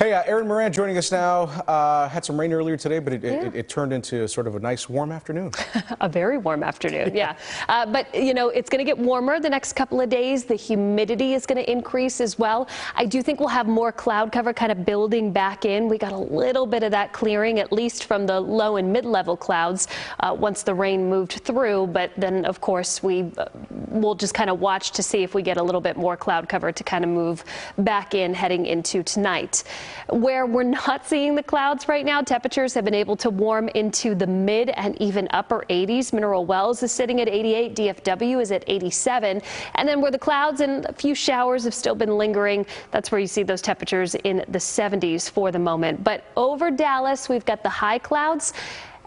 Hey, Aaron Moran joining us now. Had some rain earlier today, but it turned into sort of a nice warm afternoon. A very warm afternoon, yeah. But, you know, it's going to get warmer the next couple of days. The humidity is going to increase as well. I do think we'll have more cloud cover kind of building back in. We got a little bit of that clearing, at least from the low and mid-level clouds once the rain moved through. But then, of course, we'll just kind of watch to see if we get a little bit more cloud cover to kind of move back in heading into tonight. Where we're not seeing the clouds right now, temperatures have been able to warm into the mid and even upper 80s. Mineral Wells is sitting at 88, DFW is at 87. And then where the clouds and a few showers have still been lingering, that's where you see those temperatures in the 70s for the moment. But over Dallas, we've got the high clouds,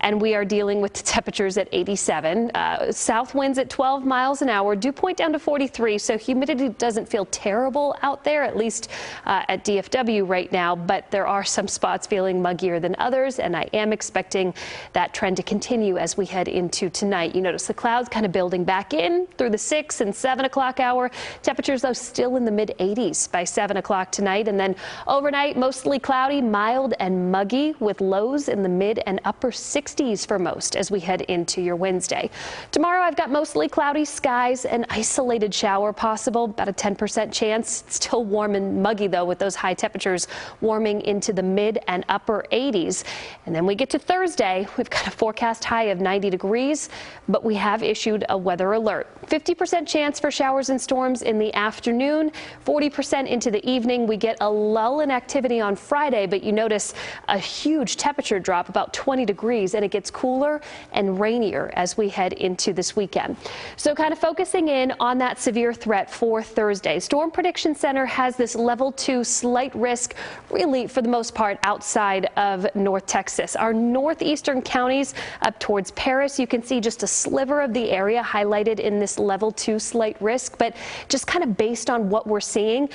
and we are dealing with temperatures at 87. South winds at 12 miles an hour, dew point down to 43, so humidity doesn't feel terrible out there, at least at DFW right now, but there are some spots feeling muggier than others, and I am expecting that trend to continue as we head into tonight. You notice the clouds kind of building back in through the 6 and 7 o'clock hour. Temperatures, though, still in the mid 80s by 7 o'clock tonight, and then overnight, mostly cloudy, mild and muggy with lows in the mid and upper 60s for most as we head into your Wednesday. Tomorrow I've got mostly cloudy skies, an isolated shower possible, about a 10% chance. It's still warm and muggy though with those high temperatures warming into the mid and upper 80s. And then we get to Thursday, we've got a forecast high of 90 degrees, but we have issued a weather alert. 50% chance for showers and storms in the afternoon, 40% into the evening. We get a lull in activity on Friday, but you notice a huge temperature drop, about 20 degrees, and it gets cooler and rainier as we head into this weekend. So kind of focusing in on that severe threat for Thursday. Storm Prediction Center has this level 2 slight risk, really for the most part outside of North Texas. Our northeastern counties up towards Paris, you can see just a sliver of the area highlighted in this level 2 slight risk, but just kind of based on what we're seeing,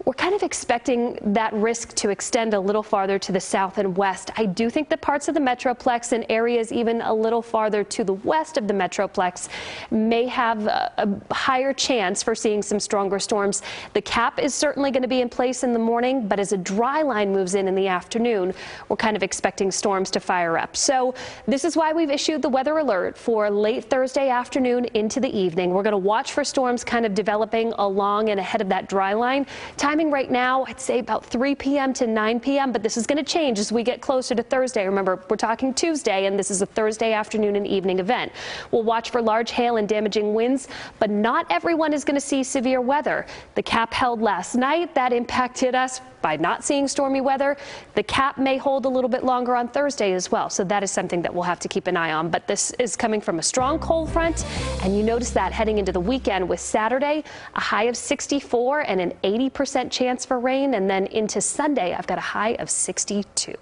we're kind of expecting that risk to extend a little farther to the south and west. I do think that parts of the Metroplex and areas even a little farther to the west of the Metroplex may have a higher chance for seeing some stronger storms. The cap is certainly going to be in place in the morning, but as a dry line moves in the afternoon, we're kind of expecting storms to fire up. So this is why we've issued the weather alert for late Thursday afternoon into the evening. We're going to watch for storms kind of developing along and ahead of that dry line. Timing right now, I'd say about 3 p.m. to 9 p.m., but this is going to change as we get closer to Thursday. Remember, we're talking Tuesday, and this is a Thursday afternoon and evening event. We'll watch for large hail and damaging winds, but not everyone is going to see severe weather. The cap held last night. That impacted us by not seeing stormy weather. The cap may hold a little bit longer on Thursday as well, so that is something that we'll have to keep an eye on. But this is coming from a strong cold front, and you notice that heading into the weekend with Saturday, a high of 64 and an 80% chance for rain, and then into Sunday, I've got a high of 62.